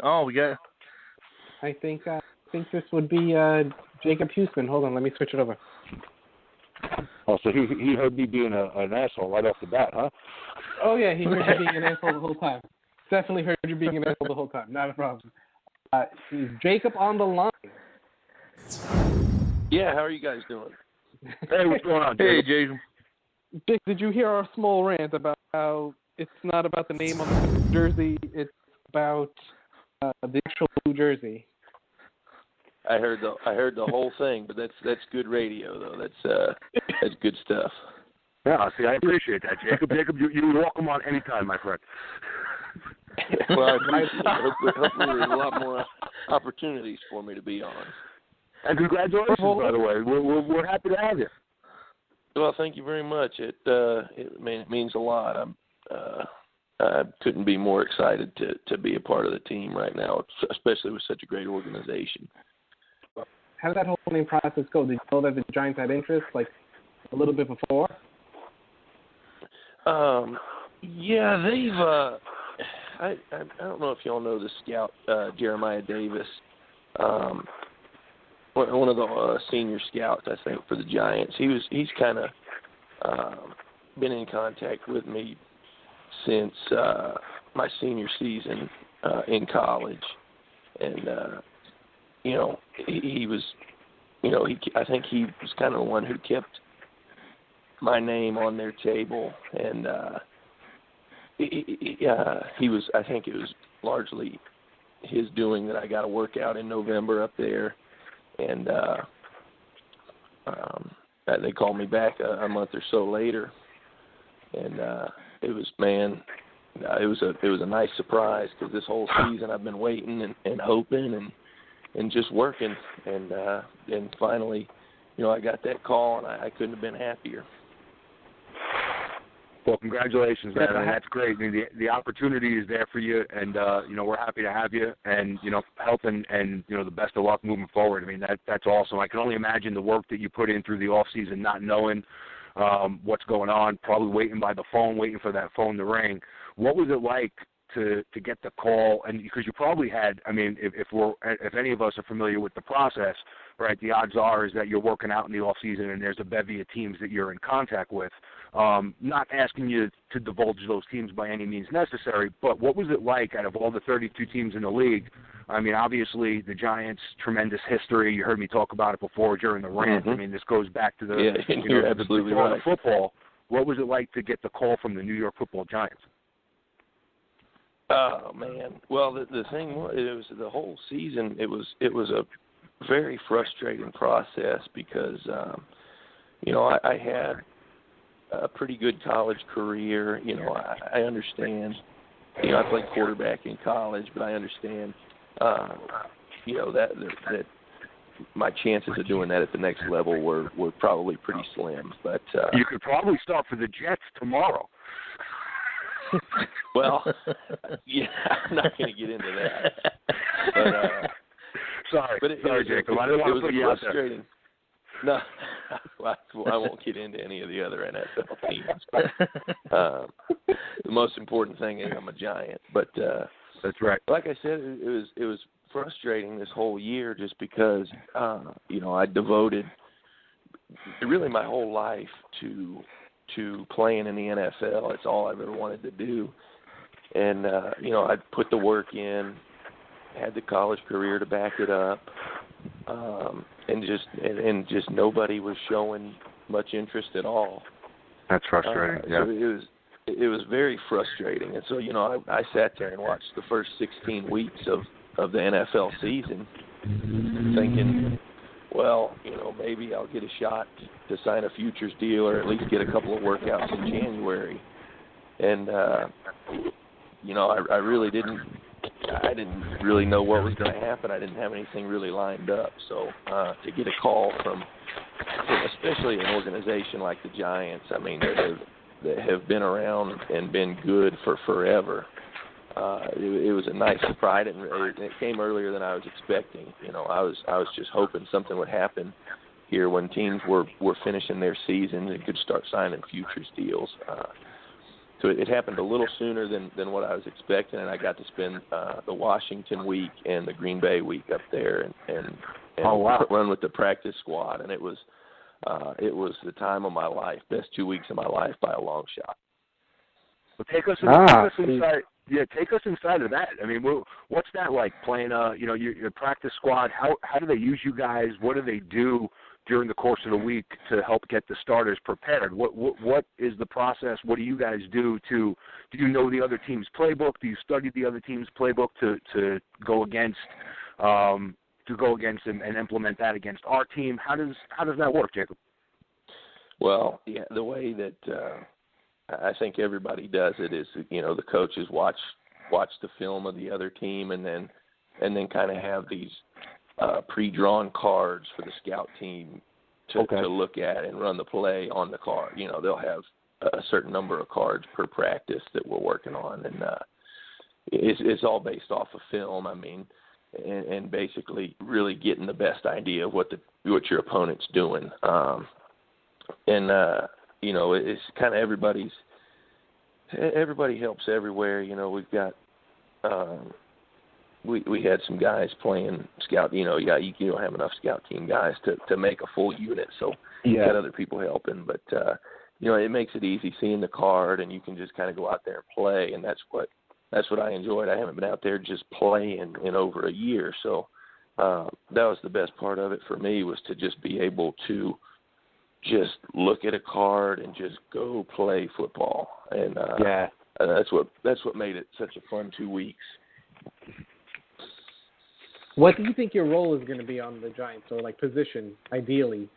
Oh, we got. I think this would be Jacob Huesman. Hold on, let me switch it over. Oh, so he heard me being an asshole right off the bat, huh? Oh yeah, he heard you being an asshole the whole time. Definitely heard you being an asshole the whole time. Not a problem. Is Jacob on the line? Yeah, how are you guys doing? Hey, what's going on, Hey, Jacob? Jason. Dick, did you hear our small rant about how it's not about the name on the jersey, it's about the actual blue jersey? I heard the whole thing, but that's good radio though. That's good stuff. Yeah, see, I appreciate that, Jacob. Jacob, you're welcome on anytime, my friend. Well, I appreciate it. Hopefully there's a lot more opportunities for me to be on. And congratulations, by the way. We're happy to have you. Well, thank you very much. It means a lot. I couldn't be more excited to be a part of the team right now, especially with such a great organization. How did that whole name process go? Did you know that the Giants had interest, like, a little bit before? Yeah, they've. I don't know if y'all know the scout Jeremiah Davis, one of the senior scouts, I think, for the Giants. He's kind of been in contact with me since my senior season in college, and he was, I think he was kind of the one who kept my name on their table, and he was. I think it was largely his doing that I got a workout in November up there, and they called me back a month or so later, and it was a nice surprise because this whole season I've been waiting and hoping and just working, and finally, I got that call and I couldn't have been happier. Well, congratulations, man. I mean, that's great. I mean, the opportunity is there for you, and we're happy to have you, and help and the best of luck moving forward. I mean, that's awesome. I can only imagine the work that you put in through the off season, not knowing what's going on, probably waiting by the phone, waiting for that phone to ring. What was it like to get the call? And because you probably had, I mean, if any of us are familiar with the process, right, the odds are is that you're working out in the off season and there's a bevy of teams that you're in contact with. Not asking you to divulge those teams by any means necessary, but what was it like out of all the 32 teams in the league? I mean, obviously the Giants' tremendous history. You heard me talk about it before during the rant. Mm-hmm. I mean, this goes back to the you're absolutely right. Football. What was it like to get the call from the New York Football Giants? Oh man! Well, the thing was, it was the whole season. It was a very frustrating process because I had a pretty good college career. I understand. I played quarterback in college, but I understand. That my chances of doing that at the next level were probably pretty slim. But you could probably start for the Jets tomorrow. Well, yeah, I'm not going to get into that. But sorry, Jacob. I didn't want to put you out there. No, I won't get into any of the other NFL teams. But, the most important thing is I'm a Giant. But that's right. Like I said, it was frustrating this whole year just because I devoted really my whole life to playing in the NFL. It's all I've ever wanted to do. And, I put the work in, had the college career to back it up, and just nobody was showing much interest at all. That's frustrating, yeah. So it was very frustrating. And so, I sat there and watched the first 16 weeks of the NFL season thinking, well, maybe I'll get a shot to sign a futures deal or at least get a couple of workouts in January. And, I didn't really know what was going to happen. I didn't have anything really lined up. So to get a call from especially an organization like the Giants, I mean, that have been around and been good for forever, it was a nice surprise, and it came earlier than I was expecting. I was just hoping something would happen here when teams were finishing their season and could start signing futures deals. So it happened a little sooner than what I was expecting, and I got to spend the Washington week and the Green Bay week up there and run with the practice squad, and it was the time of my life, best 2 weeks of my life by a long shot. Well, take us inside. Yeah, take us inside of that. I mean, what's that like playing? Your practice squad. How do they use you guys? What do they do during the course of the week to help get the starters prepared? What is the process? What do you guys do do you know the other team's playbook? Do you study the other team's playbook to go against and implement that against our team? How does that work, Jacob? Well, yeah, the way that I think everybody does it is, the coaches watch the film of the other team and then kind of have these pre-drawn cards for the scout team to look at and run the play on the card. They'll have a certain number of cards per practice that we're working on, and it's all based off of film. I mean, and basically really getting the best idea of what your opponent's doing. It's kind of everybody helps everywhere. We've got we had some guys playing scout. You don't have enough scout team guys to make a full unit, so you got other people helping. But it makes it easy seeing the card, and you can just kind of go out there and play, and that's what I enjoyed. I haven't been out there just playing in over a year, so that was the best part of it for me, was to just be able to just look at a card and just go play football. And that's what made it such a fun 2 weeks. What do you think your role is going to be on the Giants, or like position, ideally?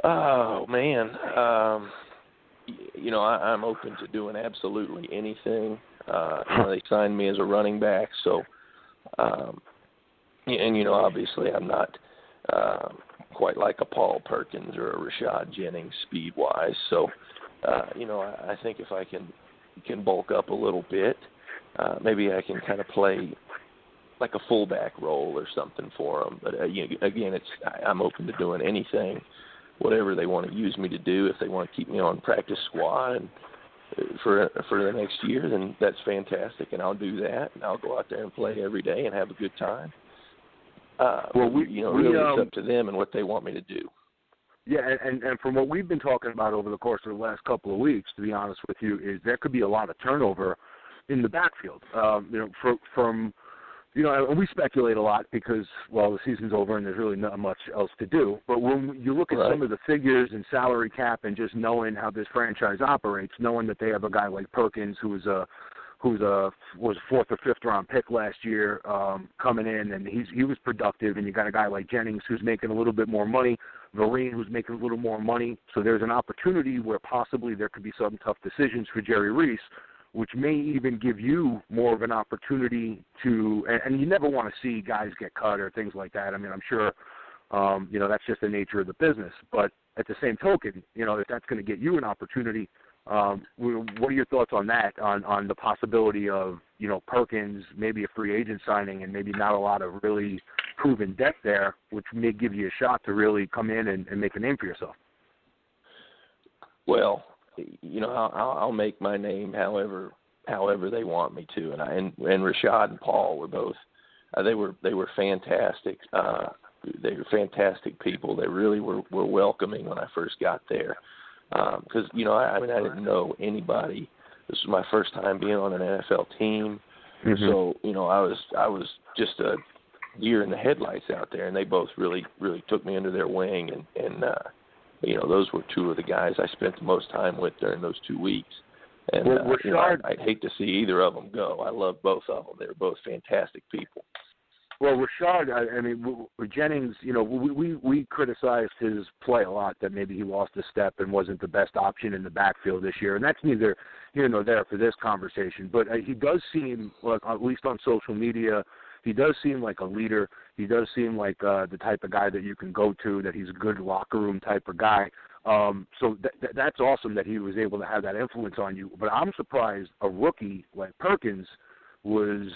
Oh, man. I'm open to doing absolutely anything. They signed me as a running back, so, obviously I'm not quite like a Paul Perkins or a Rashad Jennings speed-wise. So, I think if I can bulk up a little bit, maybe I can kind of play like a fullback role or something for them. But, again, I'm open to doing anything, whatever they want to use me to do. If they want to keep me on practice squad and for the next year, then that's fantastic, and I'll do that, and I'll go out there and play every day and have a good time. Really it's up to them and what they want me to do. Yeah, and from what we've been talking about over the course of the last couple of weeks, to be honest with you, is there could be a lot of turnover in the backfield. And we speculate a lot because, the season's over and there's really not much else to do. But when you look at some of the figures and salary cap and just knowing how this franchise operates, knowing that they have a guy like Perkins who was a fourth or fifth round pick last year, coming in, and he was productive, and you got a guy like Jennings who's making a little bit more money, Vereen who's making a little more money. So there's an opportunity where possibly there could be some tough decisions for Jerry Reese, which may even give you more of an opportunity to, and you never want to see guys get cut or things like that. I mean, I'm sure, that's just the nature of the business. But at the same token, if that's going to get you an opportunity, what are your thoughts on that, on the possibility of, Perkins, maybe a free agent signing and maybe not a lot of really proven depth there, which may give you a shot to really come in and make a name for yourself? Well, I'll make my name however they want me to, and Rashad and Paul were both they were fantastic. They were fantastic people. They really were welcoming when I first got there, because I didn't know anybody. This was my first time being on an NFL team, so I was just a deer in the headlights out there, and they both really took me under their wing, and those were two of the guys I spent the most time with during those 2 weeks. And I'd hate to see either of them go. I love both of them. They were both fantastic people. Well, Rashad, Jennings, we criticized his play a lot, that maybe he lost a step and wasn't the best option in the backfield this year, and that's neither here nor there for this conversation. But he does seem, at least on social media, he does seem like a leader. He does seem like the type of guy that you can go to, that he's a good locker room type of guy. So that's awesome that he was able to have that influence on you. But I'm surprised a rookie like Perkins was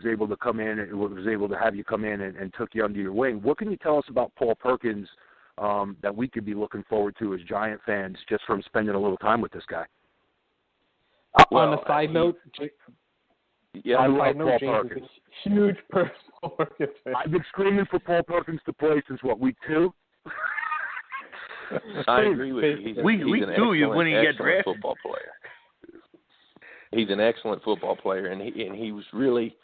able to come in and was able to have you come in and took you under your wing. What can you tell us about Paul Perkins that we could be looking forward to as Giant fans just from spending a little time with this guy? On a side note, I love Paul James Perkins. is a huge Paul Perkins fan. I've been screaming for Paul Perkins to play since, week 2? I agree with you. Week 2, you when he get drafted. Football player. He's an excellent football player, and he was really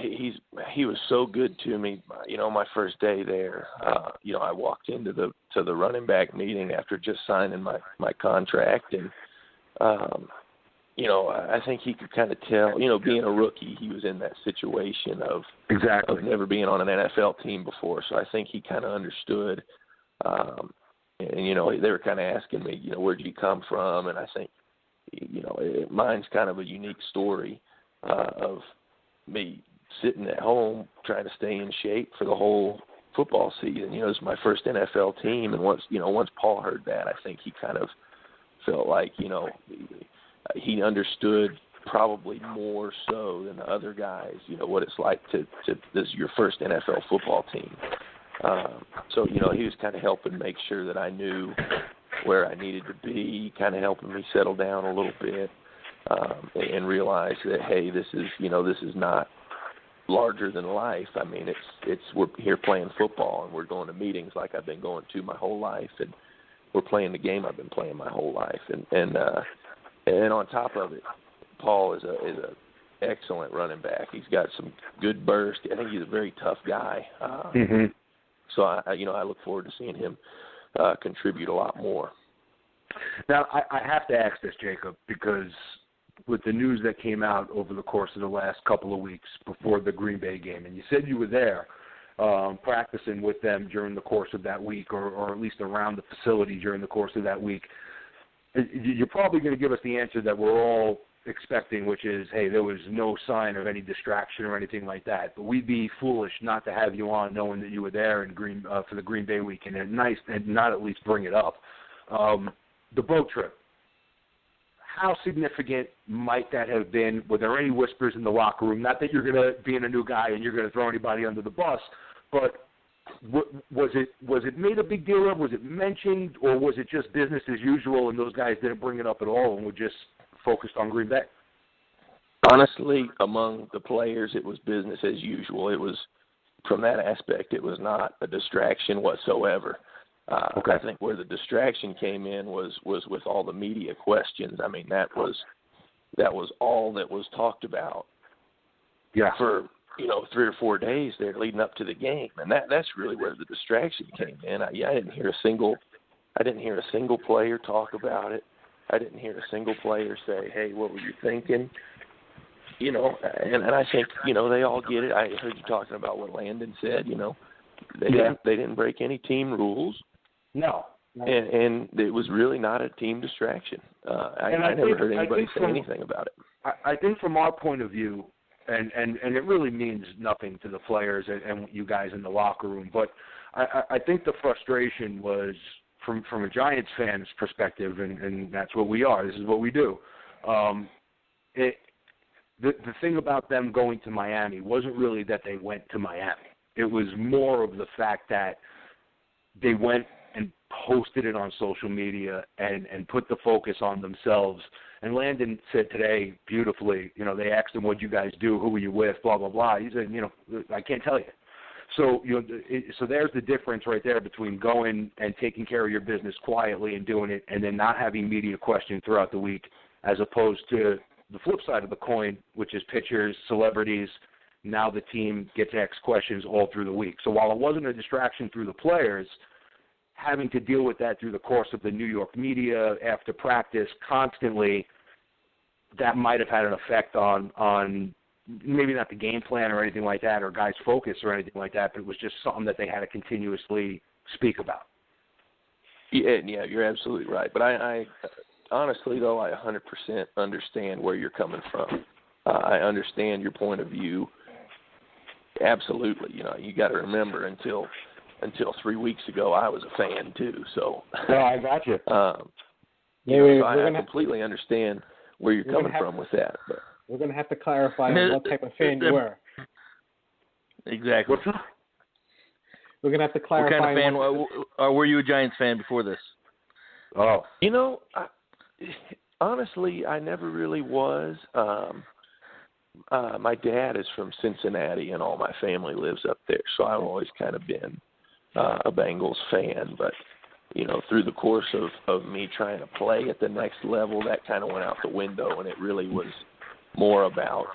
he was so good to me. My first day there, I walked into the running back meeting after just signing my contract, and I think he could kind of tell. Being a rookie, he was in that situation of never being on an NFL team before, so I think he kind of understood. And they were kind of asking me, where did you come from? And I think, mine's kind of a unique story of me sitting at home trying to stay in shape for the whole football season. It was my first NFL team, and once Paul heard that, I think he kind of felt like, he understood probably more so than the other guys, what it's like to this is your first NFL football team. So, he was kind of helping make sure that I knew where I needed to be, kind of helping me settle down a little bit, and realize that, hey, this is not larger than life. I mean, we're here playing football, and we're going to meetings like I've been going to my whole life, and we're playing the game I've been playing my whole life. And on top of it, Paul is a excellent running back. He's got some good burst. I think he's a very tough guy. So I look forward to seeing him contribute a lot more. Now, I have to ask this, Jacob, because with the news that came out over the course of the last couple of weeks before the Green Bay game, and you said you were there practicing with them during the course of that week, or at least around the facility during the course of that week, you're probably going to give us the answer that we're all expecting, which is, hey, there was no sign of any distraction or anything like that. But we'd be foolish not to have you on, knowing that you were there in for the Green Bay week, and not at least bring it up. The boat trip. How significant might that have been? Were there any whispers in the locker room? Not that you're going to be in a new guy and you're going to throw anybody under the bus, but was it made a big deal of? Was it mentioned, or was it just business as usual and those guys didn't bring it up at all and were just focused on Green Bay? Honestly, among the players, it was business as usual. It was, from that aspect, it was not a distraction whatsoever. Okay. I think where the distraction came in was with all the media questions. I mean, that was all that was talked about. Yeah. For 3 or 4 days there leading up to the game, and that's really where the distraction came in. I didn't hear a single player talk about it. I didn't hear a single player say, "Hey, what were you thinking?" And I think they all get it. I heard you talking about what Landon said. They didn't break any team rules. No. And it was really not a team distraction. I never heard anybody say anything about it. I think from our point of view, and it really means nothing to the players and you guys in the locker room, but I think the frustration was from a Giants fan's perspective, and that's what we are. This is what we do. The thing about them going to Miami wasn't really that they went to Miami. It was more of the fact that they went and posted it on social media and put the focus on themselves. And Landon said today beautifully, they asked him, what'd you guys do? Who were you with? Blah, blah, blah. He said, I can't tell you. So, so there's the difference right there between going and taking care of your business quietly and doing it, and then not having media questions throughout the week, as opposed to the flip side of the coin, which is pitchers, celebrities. Now the team gets asked questions all through the week. So while it wasn't a distraction through the players, having to deal with that through the course of the New York media after practice constantly, that might have had an effect on maybe not the game plan or anything like that, or guys' focus or anything like that, but it was just something that they had to continuously speak about. Yeah, you're absolutely right. But I honestly, though, I 100% understand where you're coming from. I understand your point of view. Absolutely. You got to remember, until 3 weeks ago, I was a fan too. So I got you. I completely understand where you're coming from with that. But we're going to have to clarify what type of fan you were. Exactly. We're gonna have to clarify. What kind of fan? Or were you a Giants fan before this? Oh, Honestly, I never really was. My dad is from Cincinnati, and all my family lives up there, so I've always kind of been a Bengals fan. But through the course of me trying to play at the next level, that kind of went out the window, and it really was more about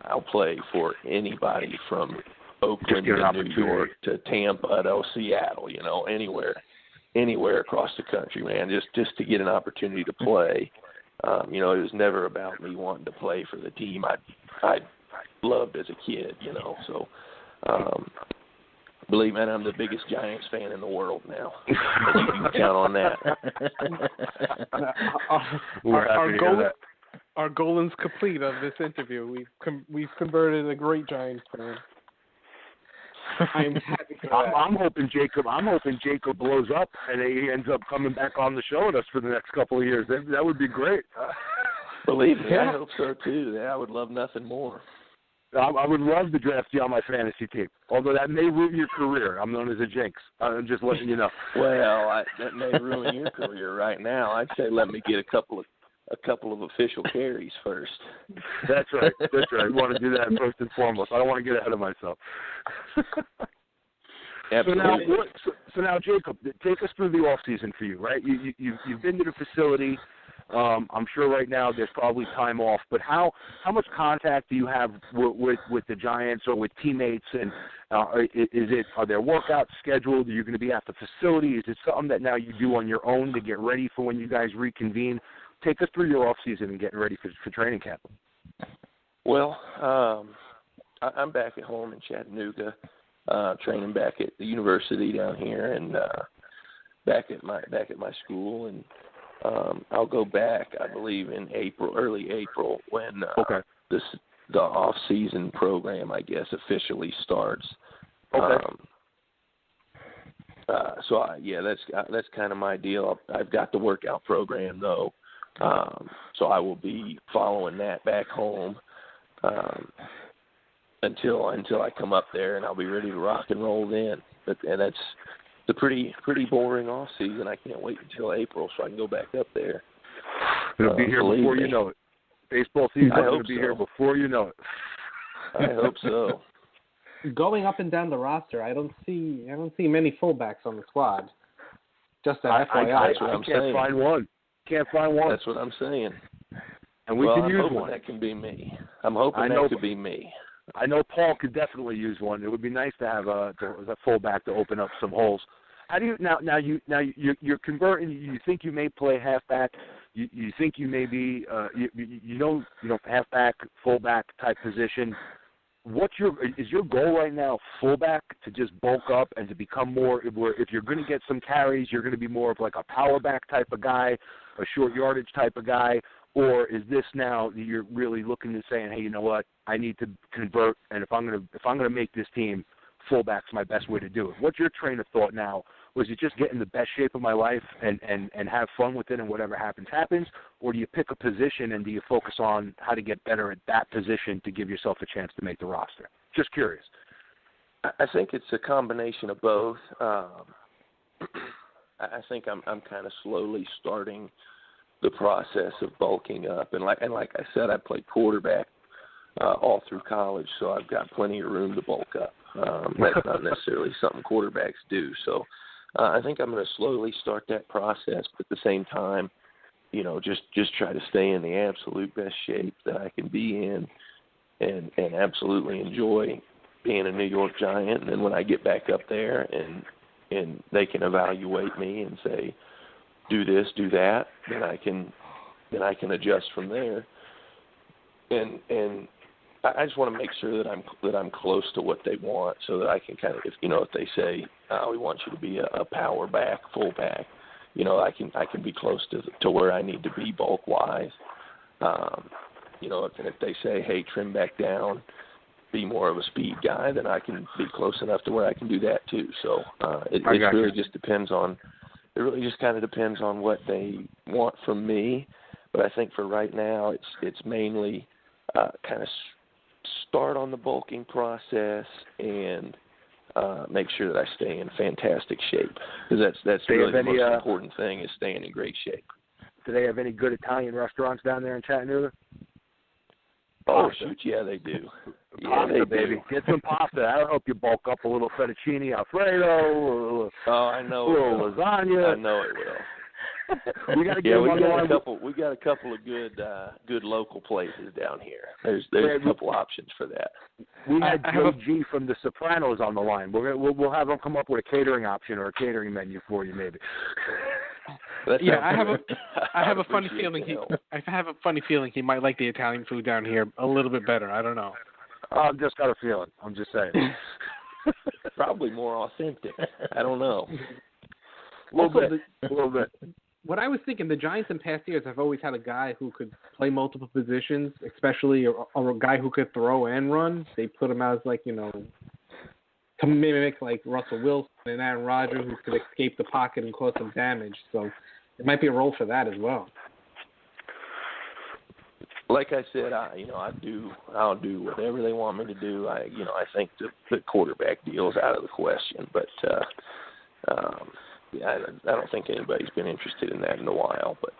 I'll play for anybody from Oakland to New York to Tampa to Seattle, anywhere across the country, man, just to get an opportunity to play. It was never about me wanting to play for the team I loved as a kid, so believe me, I'm the biggest Giants fan in the world now. You can count on that. Our goal is complete of this interview. We've converted a great Giants fan. I'm happy for that. I'm hoping Jacob blows up and he ends up coming back on the show with us for the next couple of years. That would be great. Believe me, I hope so too. I would love nothing more. I would love to draft you on my fantasy team, although that may ruin your career. I'm known as a jinx. I'm just letting you know. Well, that may ruin your career right now. I'd say let me get a couple of official carries first. That's right. I want to do that first and foremost. I don't want to get ahead of myself. Absolutely. So now, Jacob, take us through the off season for you, right? You've been to the facility. I'm sure right now there's probably time off, but how much contact do you have with the Giants or with teammates? And are there workouts scheduled? Are you going to be at the facility? Is it something that now you do on your own to get ready for when you guys reconvene? Take us through your off season and getting ready for training camp. Well, I'm back at home in Chattanooga, training back at the university down here, and back at my school, and I'll go back, I believe, in early April, when the off-season program, I guess, officially starts. Okay. That's kind of my deal. I've got the workout program though, so I will be following that back home until I come up there, and I'll be ready to rock and roll then. And that's the pretty boring off season. I can't wait until April so I can go back up there. It'll be here before you know it. Baseball season is going to be here before you know it. I hope so. Going up and down the roster, I don't see many fullbacks on the squad. Just an FYI. That's what I'm saying. Can't find one. That's what I'm saying. And we can use one. That can be me. I'm hoping that could be me. I know Paul could definitely use one. It would be nice to have a fullback to open up some holes. How do you now you're converting? You think you may play halfback? You think you may be halfback, fullback type position? Is your goal right now fullback to just bulk up and to become more? If you're going to get some carries, you're going to be more of like a power back type of guy, a short yardage type of guy, or is this now you're really looking and saying, hey, you know what? I need to convert, and if I'm going to make this team, fullback's my best way to do it. What's your train of thought now? Was it just get in the best shape of my life and have fun with it, and whatever happens, or do you pick a position and do you focus on how to get better at that position to give yourself a chance to make the roster? Just curious. I think it's a combination of both. I think I'm kind of slowly starting the process of bulking up, and like I said, I played quarterback all through college, so I've got plenty of room to bulk up. That's not necessarily something quarterbacks do. So I think I'm going to slowly start that process, but at the same time, just try to stay in the absolute best shape that I can be in, and absolutely enjoy being a New York Giant. And then when I get back up there and they can evaluate me and say, do this, do that, then I can adjust from there. And I just want to make sure that I'm close to what they want, so that I can kind of, if they say, we want you to be a power back, full back, I can be close to where I need to be bulk wise. If they say, hey, trim back down, be more of a speed guy, then I can be close enough to where I can do that too. So it really just depends on. It really just kind of depends on what they want from me. But I think for right now, it's mainly kind of start on the bulking process and make sure that I stay in fantastic shape, because that's really the most important thing, is staying in great shape. Do they have any good Italian restaurants down there in Chattanooga? Oh, shoot, yeah, they do. Pasta, yeah, they baby. do. Get some pasta. That'll help you bulk up a little fettuccine Alfredo. I know a little lasagna. I know it will. We got to get we got a couple of good local places down here. There's a couple options for that. We had Joe G from The Sopranos on the line. We'll have him come up with a catering option or a catering menu for you, maybe. I have a funny feeling he might like the Italian food down here a little bit better. I don't know. I've just got a feeling. I'm just saying. Probably more authentic. I don't know. A little bit. What I was thinking, the Giants in past years have always had a guy who could play multiple positions, especially a guy who could throw and run. They put him as to mimic like Russell Wilson and Aaron Rodgers, who could escape the pocket and cause some damage. So it might be a role for that as well. Like I said, I'll do whatever they want me to do. I think the quarterback deal is out of the question, but I don't think anybody's been interested in that in a while. But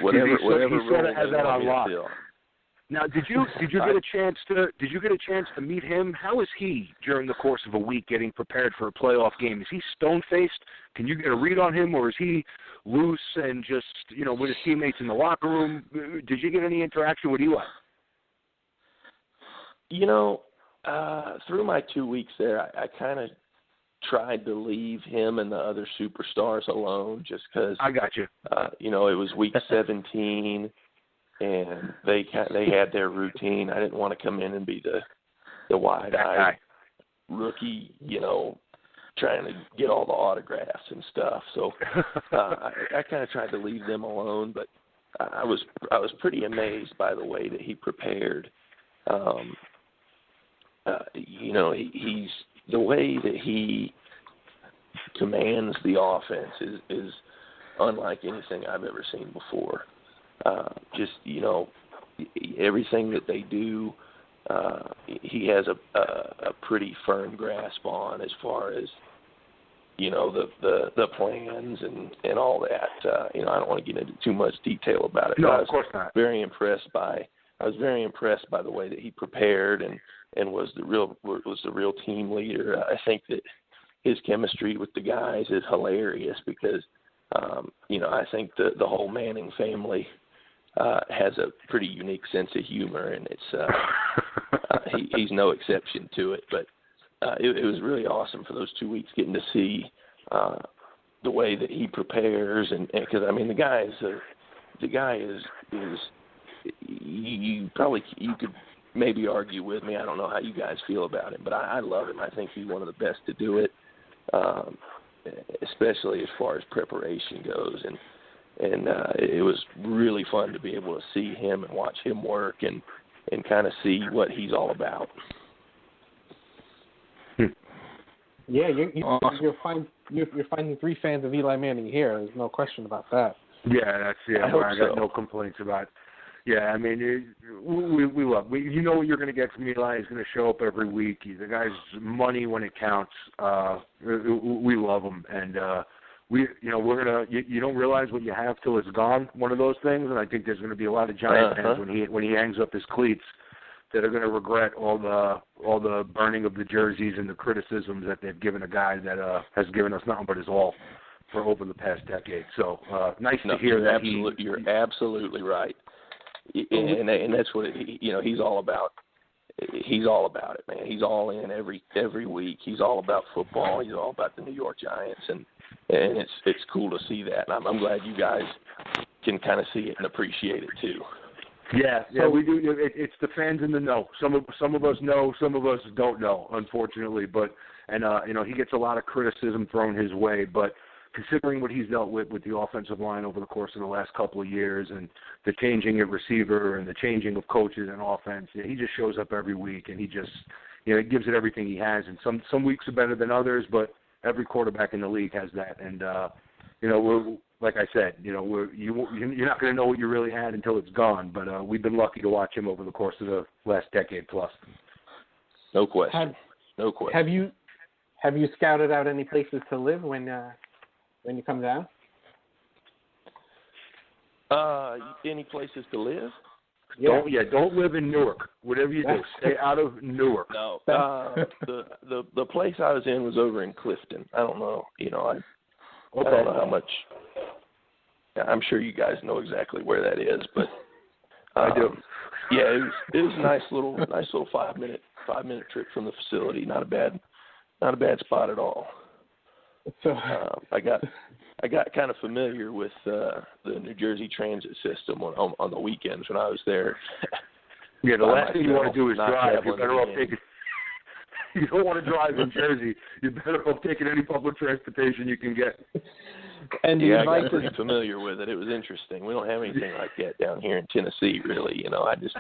whatever he sort role of has they that want on me lock. to fill. Now, did you get a chance to meet him? How is he during the course of a week getting prepared for a playoff game? Is he stone-faced? Can you get a read on him, or is he loose and just with his teammates in the locker room? Did you get any interaction with Eli? Through my 2 weeks there, I kind of tried to leave him and the other superstars alone, just because I got you. It was week 17. And they had their routine. I didn't want to come in and be the wide-eyed rookie, trying to get all the autographs and stuff. So I kind of tried to leave them alone. But I was pretty amazed by the way that he prepared. He's the way that he commands the offense is unlike anything I've ever seen before. Everything that they do, he has a pretty firm grasp on, as far as the plans and all that. I don't want to get into too much detail about it. No, of course not. I was very impressed by the way that he prepared and was the real team leader. I think that his chemistry with the guys is hilarious because I think the whole Manning family has a pretty unique sense of humor, and it's he's no exception to it. But it was really awesome for those 2 weeks getting to see the way that he prepares, and because the guy is you could maybe argue with me. I don't know how you guys feel about him, but I love him. I think he's one of the best to do it, especially as far as preparation goes. And it was really fun to be able to see him and watch him work and kind of see what he's all about. Yeah, you're finding 3 fans of Eli Manning here. There's no question about that. Yeah, I got no complaints about. Yeah, I mean, we love. You know what you're going to get from Eli. He's going to show up every week. He's the guy's money when it counts. We love him, and we're gonna. You don't realize what you have till it's gone. One of those things, and I think there's going to be a lot of Giant fans when he hangs up his cleats that are going to regret all the burning of the jerseys and the criticisms that they've given a guy that has given us nothing but his all for over the past decade. So nice to hear that. You're absolutely right. And that's what he's all about. He's all about it, man. He's all in every week. He's all about football. He's all about the New York Giants, and it's cool to see that. And I'm glad you guys can kind of see it and appreciate it too. Yeah, we do. It's the fans in the know. Some of us know, some of us don't know, unfortunately. But he gets a lot of criticism thrown his way, but considering what he's dealt with the offensive line over the course of the last couple of years and the changing of receiver and the changing of coaches and offense, he just shows up every week and he just, gives it everything he has. And some weeks are better than others, but every quarterback in the league has that. And, we're, like I said, you're not going to know what you really had until it's gone. But we've been lucky to watch him over the course of the last decade plus. No question. No question. Have you scouted out any places to live when you come down? Any places to live? Yeah. Don't live in Newark. Whatever you do, stay out of Newark. No. The place I was in was over in Clifton. I don't know. I don't know how much. I'm sure you guys know exactly where that is, but I do. Yeah, it was a nice little 5-minute trip from the facility. Not a bad spot at all. So I got kind of familiar with the New Jersey transit system on the weekends when I was there. Yeah, the last thing you want to do is drive. You're better off taking. You don't want to drive in Jersey. You're better off taking any public transportation you can get. And I got pretty familiar with it. It was interesting. We don't have anything like that down here in Tennessee, really. I just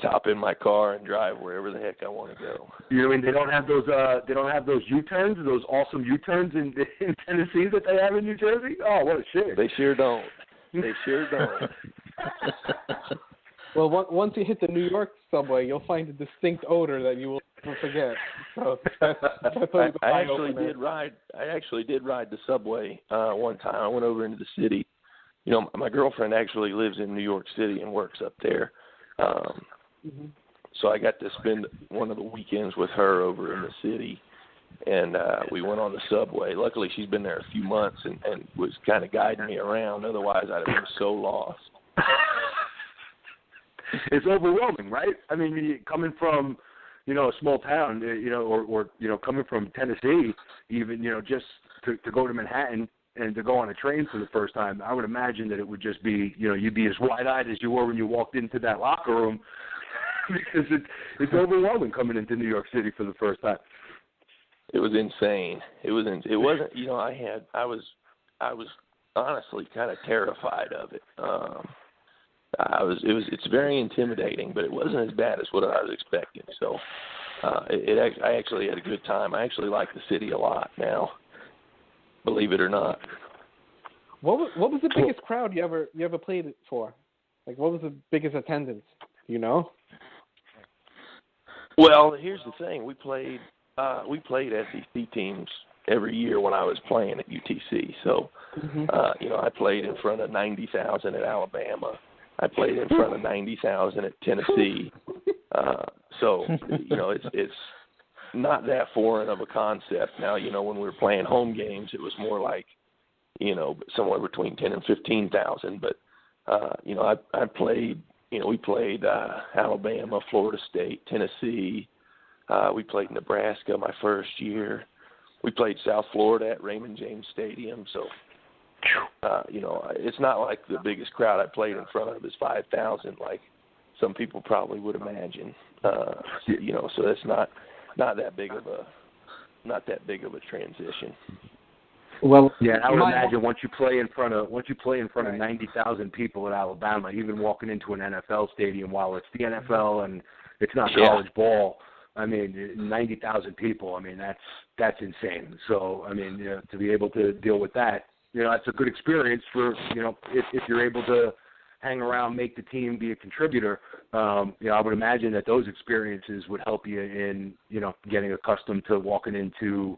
hop in my car and drive wherever the heck I want to go. You know what I mean? They don't have those. They don't have those U-turns, those awesome U-turns in Tennessee that they have in New Jersey. Oh, what a shit! They sure don't. They sure don't. Well, once you hit the New York subway, you'll find a distinct odor that you will never forget. So that's I actually did ride the subway one time. I went over into the city. My girlfriend actually lives in New York City and works up there. So I got to spend one of the weekends with her over in the city, and we went on the subway. Luckily, she's been there a few months and was kind of guiding me around. Otherwise, I'd have been so lost. It's overwhelming, right? I mean, coming from, a small town, or coming from Tennessee, even, just to go to Manhattan and to go on a train for the first time, I would imagine that it would just be, you'd be as wide-eyed as you were when you walked into that locker room because it's overwhelming coming into New York City for the first time. It was insane. It wasn't, I was honestly kind of terrified of it. It's very intimidating, but it wasn't as bad as what I was expecting. So, I actually had a good time. I actually like the city a lot now, believe it or not. What was the biggest crowd you ever played it for? Like, what was the biggest attendance? Well, here's the thing. We played SEC teams every year when I was playing at UTC. So, I played in front of 90,000 at Alabama. I played in front of 90,000 at Tennessee. So, it's not that foreign of a concept. Now, when we were playing home games, it was more like, somewhere between 10 and 15,000. But, I played, we played Alabama, Florida State, Tennessee. We played Nebraska my first year. We played South Florida at Raymond James Stadium. So, it's not like the biggest crowd I played in front of is 5,000, like some people probably would imagine. So that's not that big of a transition. Well, yeah, I would imagine once you play in front of 90,000 people at Alabama, even walking into an NFL stadium, while it's the NFL and it's not college ball, I mean, 90,000 people. I mean, that's insane. So, I mean, to be able to deal with that. That's a good experience for, if you're able to hang around, make the team, be a contributor. I would imagine that those experiences would help you in, getting accustomed to walking into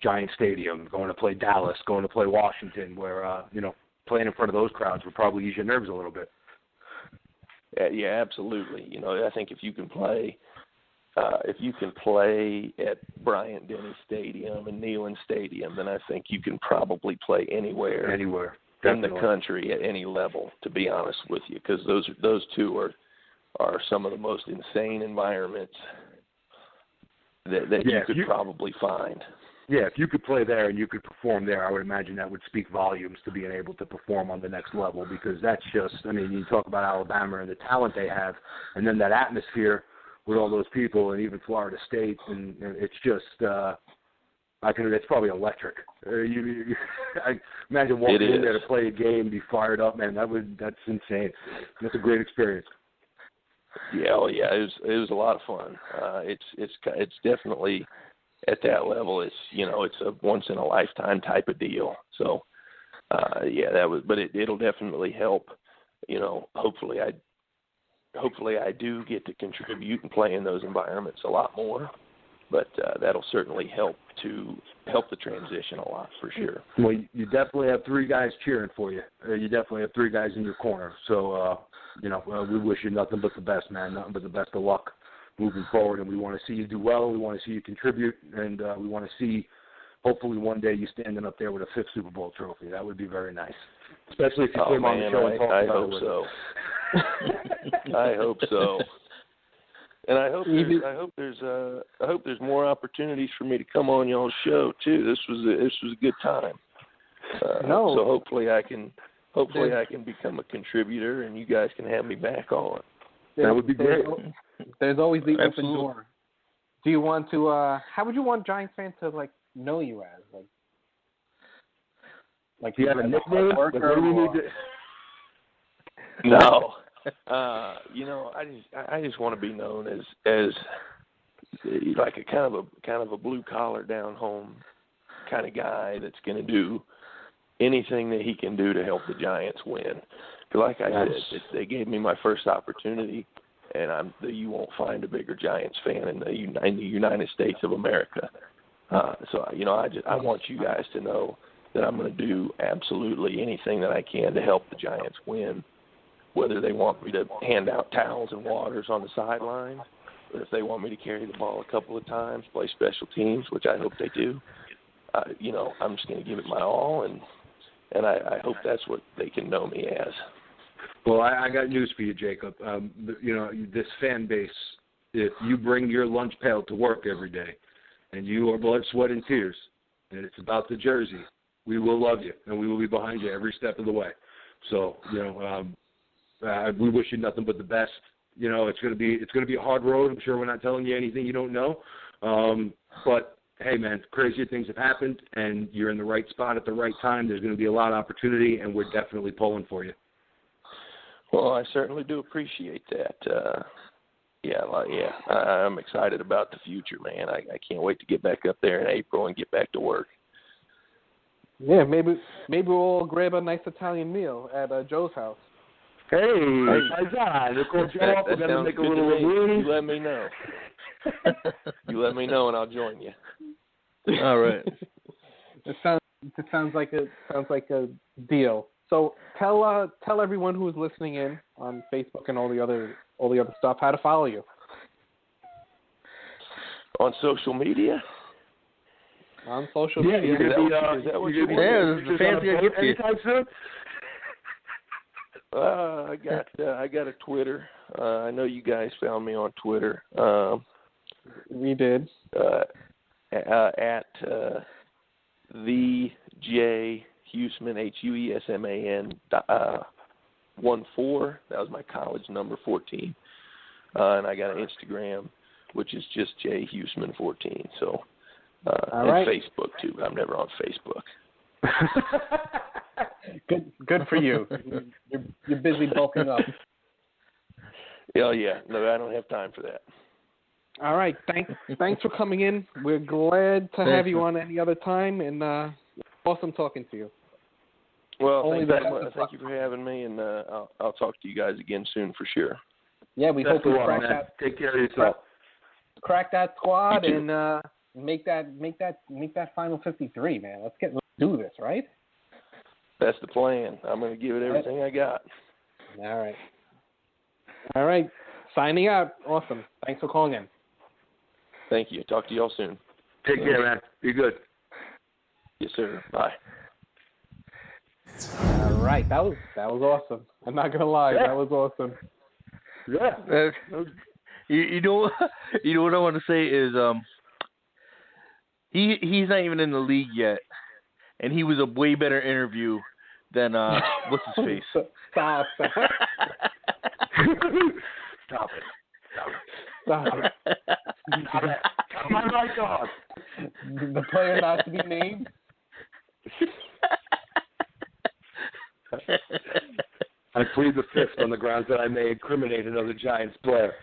Giant Stadium, going to play Dallas, going to play Washington, where, playing in front of those crowds would probably ease your nerves a little bit. Yeah, absolutely. I think if you can play at Bryant-Denny Stadium and Neyland Stadium, then I think you can probably play anywhere in the country at any level, to be honest with you, because those two are some of the most insane environments that you could probably find. Yeah, if you could play there and you could perform there, I would imagine that would speak volumes to being able to perform on the next level, because that's just, I mean, you talk about Alabama and the talent they have, and then that atmosphere with all those people, and even Florida State, and it's just, it's probably electric. I imagine walking in there to play a game, be fired up, man. That's insane. That's a great experience. Yeah, it was a lot of fun. It's definitely at that level. It's a once in a lifetime type of deal. So, but it'll definitely help. Hopefully I do get to contribute and play in those environments a lot more. but that'll certainly help the transition a lot for sure. Well, you definitely have 3 guys cheering for you. You definitely have 3 guys in your corner. So, we wish you nothing but the best, man, nothing but the best of luck moving forward. And we want to see you do well. We want to see you contribute. And we want to see, hopefully, one day you standing up there with a 5th Super Bowl trophy. That would be very nice. Especially if you came on the show and talked I about hope it with so. I hope so. And I hope there's more opportunities for me to come on y'all's show too. This was a good time. So hopefully I can become a contributor, and you guys can have me back on. That would be great. There's always the open door. Do you want to? How would you want Giants fans to know you as? Like do you have a nickname? Like, what do we need to... No. I just want to be known as like a kind of a blue collar down home kind of guy that's going to do anything that he can do to help the Giants win. Like I said, they gave me my first opportunity, and you won't find a bigger Giants fan in the United States of America. So I want you guys to know that I'm going to do absolutely anything that I can to help the Giants win. Whether they want me to hand out towels and waters on the sideline, or if they want me to carry the ball a couple of times, play special teams, which I hope they do, I'm just going to give it my all, and I hope that's what they can know me as. Well, I got news for you, Jacob. This fan base, if you bring your lunch pail to work every day, and you are blood, sweat, and tears, and it's about the jersey, we will love you, and we will be behind you every step of the way. So, we wish you nothing but the best. It's going to be a hard road. I'm sure we're not telling you anything you don't know. But hey, man, crazier things have happened, and you're in the right spot at the right time. There's going to be a lot of opportunity, and we're definitely pulling for you. Well, I certainly do appreciate that. I'm excited about the future, man. I can't wait to get back up there in April and get back to work. Yeah, maybe we'll all grab a nice Italian meal at Joe's house. Hey, we're going to make a little room. You let me know. You let me know, and I'll join you. All right. It sounds like a deal. So tell everyone who is listening in on Facebook and all the other stuff how to follow you. On social media. On social media. Is that what you want? Yeah, the fans got to get to you. Anytime soon? I got a Twitter. I know you guys found me on Twitter. We did. At the J Huesman Huesman 14. That was my college number 14. And I got an Instagram, which is just J Huesman 14. So and right. Facebook too. I'm never on Facebook. Good for you. You're busy bulking up. Oh yeah, no, I don't have time for that. All right, thanks for coming in. We're glad to have you on any other time, and awesome talking to you. Well, thank you for having me, and I'll talk to you guys again soon for sure. Yeah, we hope we crack that. Take care of yourself. Crack that squad and make that final 53, man. Let's do this, right? That's the plan. I'm going to give it everything I got. All right. Signing out. Awesome. Thanks for calling in. Thank you. Talk to y'all soon. Take care, man. Be good. Yes, sir. Bye. All right. That was awesome. I'm not gonna lie. Yeah. That was awesome. Yeah. You know what I want to say is he's not even in the league yet, and he was a way better interview than what's his face. Stop. Stop it. Come on, my God. The player not to be named. I plead the fifth on the grounds that I may incriminate another Giants player.